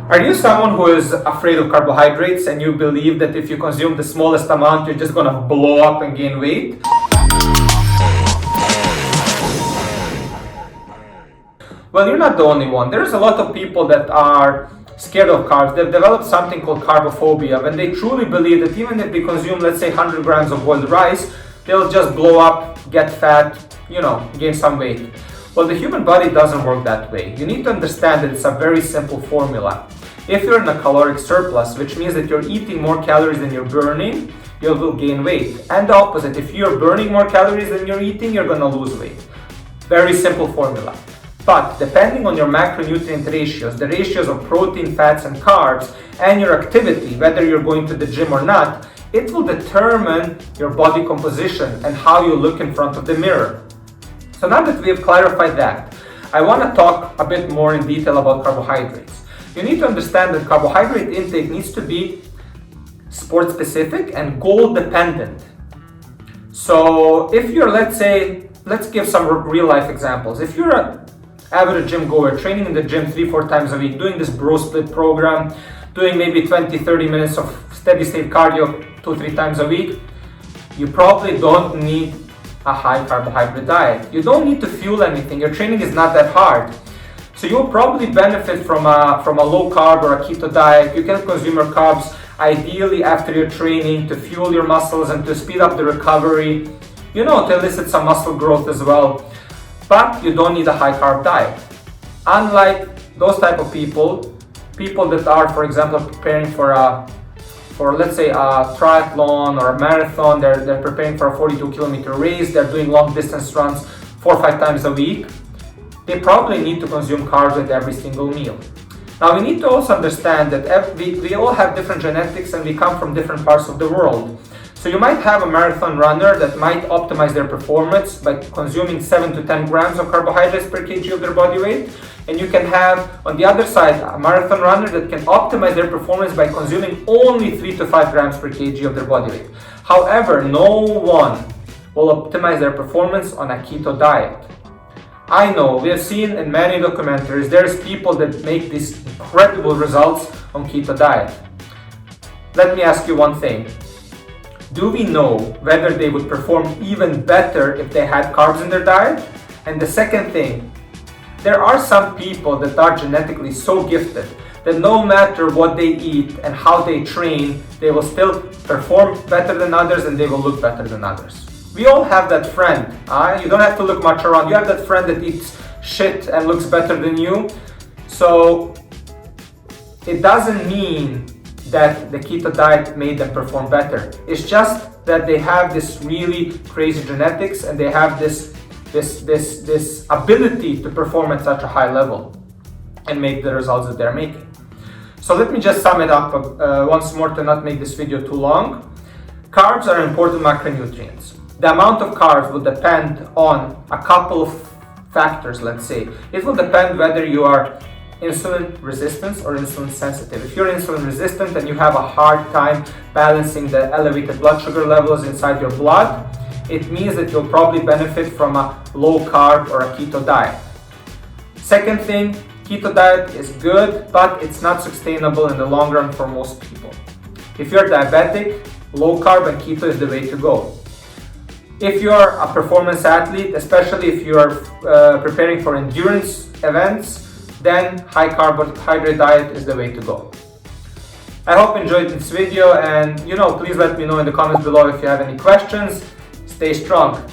Are you someone who is afraid of carbohydrates and you believe that if you consume the smallest amount, you're just gonna blow up and gain weight? Well, you're not the only one. There's a lot of people that are scared of carbs. They've developed something called carbophobia, when they truly believe that even if they consume, let's say, 100 grams of boiled rice, they'll just blow up, get fat, gain some weight. Well, the human body doesn't work that way. You need to understand that it's a very simple formula. If you're in a caloric surplus, which means that you're eating more calories than you're burning, you will gain weight. And the opposite, if you're burning more calories than you're eating, you're gonna lose weight. Very simple formula. But depending on your macronutrient ratios, the ratios of protein, fats, and carbs, and your activity, whether you're going to the gym or not, it will determine your body composition and how you look in front of the mirror. So now that we have clarified that, I want to talk a bit more in detail about carbohydrates. You need to understand that carbohydrate intake needs to be sport specific and goal dependent. So if you're, let's give some real life examples. If you're an average gym goer, training in the gym 3-4 times a week, doing this bro split program, doing maybe 20-30 minutes of steady state cardio 2-3 times a week, you probably don't need a high carbohydrate diet. You don't need to fuel anything. Your training is not that hard. So you'll probably benefit from a low carb or a keto diet. You can consume your carbs ideally after your training to fuel your muscles and to speed up the recovery, to elicit some muscle growth as well. But you don't need a high carb diet. Unlike those type of people that are, for example, preparing for let's say a triathlon or a marathon, they're preparing for a 42-kilometer race, they're doing long distance runs 4 or 5 times a week, they probably need to consume carbs with every single meal. Now we need to also understand that we all have different genetics and we come from different parts of the world. So you might have a marathon runner that might optimize their performance by consuming 7 to 10 grams of carbohydrates per kg of their body weight. And you can have, on the other side, a marathon runner that can optimize their performance by consuming only 3 to 5 grams per kg of their body weight. However, no one will optimize their performance on a keto diet. I know, we have seen in many documentaries, there's people that make these incredible results on keto diet. Let me ask you one thing. Do we know whether they would perform even better if they had carbs in their diet? And the second thing, there are some people that are genetically so gifted that no matter what they eat and how they train, they will still perform better than others and they will look better than others. We all have that friend. You don't have to look much around. You have that friend that eats shit and looks better than you. So it doesn't mean that the keto diet made them perform better. It's just that they have this really crazy genetics and they have this ability to perform at such a high level and make the results that they're making. So let me just sum it up once more to not make this video too long. Carbs are important macronutrients. The amount of carbs will depend on a couple of factors, let's say. It will depend whether you are insulin resistant or insulin sensitive. If you're insulin resistant and you have a hard time balancing the elevated blood sugar levels inside your blood, it means that you'll probably benefit from a low carb or a keto diet. Second thing, keto diet is good, but it's not sustainable in the long run for most people. If you're diabetic, low carb and keto is the way to go. If you're a performance athlete, especially if you're preparing for endurance events, then high carbohydrate diet is the way to go. I hope you enjoyed this video and please let me know in the comments below if you have any questions. Stay strong.